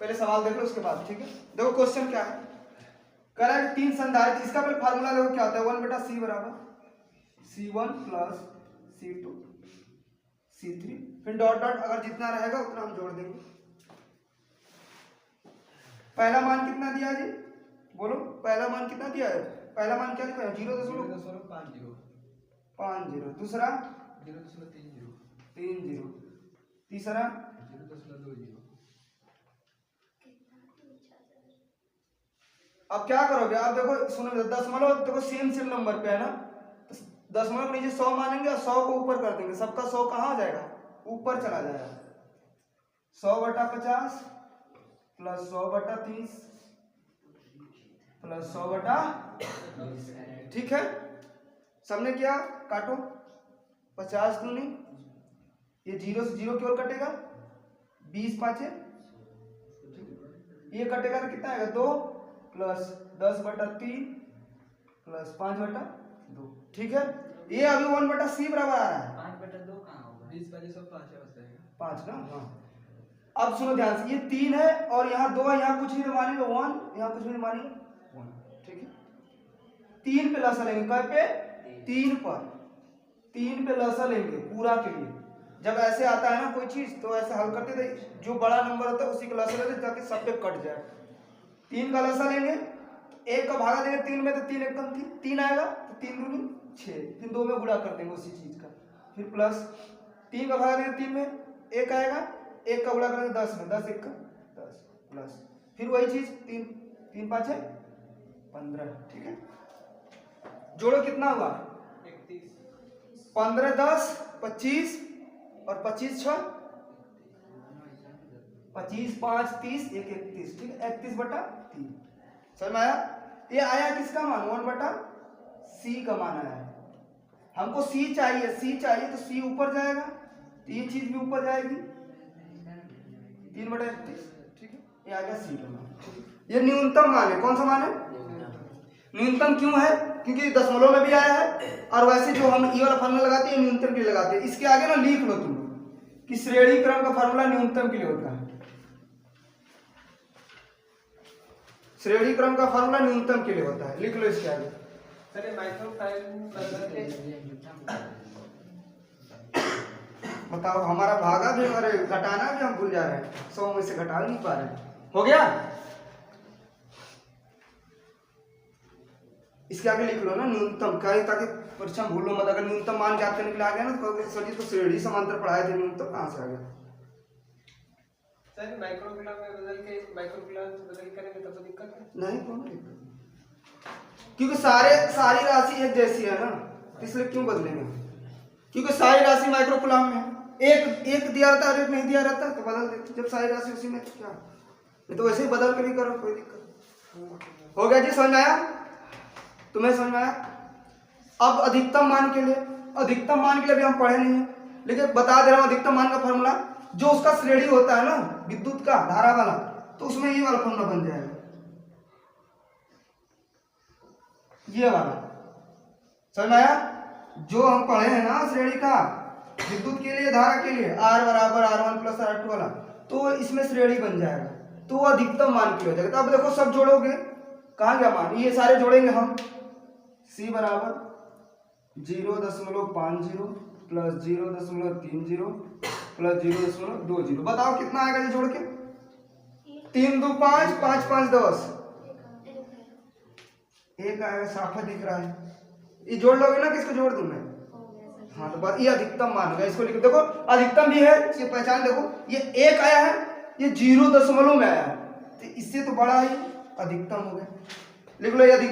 पहले सवाल देख लो उसके बाद, ठीक है। देखो क्वेश्चन क्या है, कह रहा है 3 संधारित्र, इसका पहले फार्मूला देखो क्या होता है, 1/c बराबर C1 प्लस C2 C3, फिर डॉट डॉट, अगर जितना रहेगा उतना हम जोड़ देंगे। पहला मान कितना दिया है जी, बोलो पहला मान कितना दिया है, पहला मान क्या लिखा है 0.50, दूसरा 0.30, तीसरा 0.20। अब क्या करोगे आप, देखो सुनो, दशमलव देखो सेम नंबर पे है ना, तो दशमलव के नीचे 100 मानेंगे और 100 को ऊपर कर देंगे, सबका 100 कहाँ आ जाएगा, ऊपर चला जाएगा। 100/50 प्लस 100/30 प्लस 100/20, ठीक है। सबने क्या काटो, 50 दूनी, ये 0 से 0 की ओर कटेगा, 20 पाँचे ये कटेगा तो कितना आएगा 2 प्लस 10/3 प्लस 5/2, ठीक है। ये अभी 1/c बराबर आ रहा है 5/2 कहाँ होगा, 20 5 सब 5 ना, हाँ। अब सुनो ध्यान से, ये 3 है और यहाँ 2 है, यहाँ कुछ नहीं तो मानेंगे 1, यहाँ कुछ नहीं मानेंगे 1, ठीक है। 3 पे लसा लेंगे, कहाँ पे 3 पर, 3 पे लसा लेंगे पूरा के लिए। जब ऐसे आता है ना कोई चीज तो ऐसे हल करते थे, जो बड़ा नंबर होता है उसी का लसा लेते ताकि सब पे कट जाए। 3 का लसा लेंगे, 1 का भागा देंगे 3 में तो 3 1 कम 3 आएगा, तो 3 दूनी 6, फिर 2 में गुणा कर देंगे उसी चीज का, फिर प्लस 3 का भागा देंगे 3 में 1 आएगा, 1 का गुणा करेंगे 10 में, 10 1 का 10 प्लस फिर वही चीज 3 5 है 15, ठीक है। जोड़ो कितना हुआ 31, 15 10 25 और 25 6 25 5 30 1 31, ठीक है। 31/3 समझ में आया। ये आया किसका मान 1/c का मान आया है। हमको c चाहिए, c चाहिए तो c ऊपर जाएगा, तो ये चीज भी ऊपर जाएगी 3/31, ठीक है। ये आ गया c का मान, ये न्यूनतम मान है। कौन सा मान है न्यूनतम, क्यों है क्योंकि दशमलव में भी आया है, और वैसे जो हम ये वाला फार्मूला लगाते हैं न्यूनतम के लिए लगाते हैं। इसके आगे ना लिख लो तुम कि श्रेणी क्रम का फार्मूला न्यूनतम के लिए होता है, श्रेणी क्रम का फार्मूला न्यूनतम के लिए होता है, लिख लो इसके आगे। सर ये माइक्रो टाइम बताओ, हमारा भागा भी और घटाना भी हम भूल जा रहे हैं, 100 में से घटा नहीं पा रहे हैं। हो गया, इसके आगे लिख लो ना न्यूनतम, क्या है ताकि परीक्षा भूलो मत। अगर न्यूनतम मान ज्ञात करने के लिए आ गया ना तो सर जी तो श्रेणी समांतर पढ़ाए थे, न्यूनतम कहाँ से आ गया। सर माइक्रोग्राम में बदल के माइक्रोग्राम से बदल करेंगे तब तो दिक्कत है नहीं, कौन दिक्कत, क्योंकि सारी राशि एक जैसी है ना, इसलिए क्यों बदलेंगे, क्योंकि सारी राशि माइक्रोकुलाम में है। एक दिया रहता है और एक नहीं दिया रहता तो बदल देते, जब सारी राशि उसी में क्या, नहीं तो वैसे ही बदल कर ही करो, कोई दिक्कत। हो गया जी, समझ में आया, तुम्हें समझ में आया। अब अधिकतम मान के लिए भी हम पढ़े नहीं है, लेकिन बता दे रहा हूं अधिकतम मान का फॉर्मूला, जो उसका श्रेणी होता है ना विद्युत का धारा वाला, तो उसमें ये वाला फॉर्मूला बन जाएगा, ये वाला। समझ में आया, जो हम पढ़े हैं ना श्रेणी का विद्युत के लिए, धारा के लिए, R बराबर R1 प्लस R2 वाला, तो इसमें श्रेणी बन जाएगा, तो वो अधिकतम मान के हो जाएगा। तो अब देखो सब जोड़ोगे, कहाँ गया मान, ये सारे जोड़ेंगे हम, c बराबर 0.50 प्लस 0.30 प्लस 0.20, बताओ कितना आएगा ये जोड़ के, 3 2 5 5 5 10, 1 आएगा, साफा दिख रहा है। ये जोड़ लोगे ना, किसको जोड़ दूं मैं, हाँ तो बात, ये अधिकतम मान होगा। इसको लिख देखो, अधिकतम भी है, ये पहचान देखो, ये 1 आया है, ये 0 दशमलव में आया है, तो इससे तो बड़ा ही अधिकतम हो गया, लिख लो ये अधिकतम।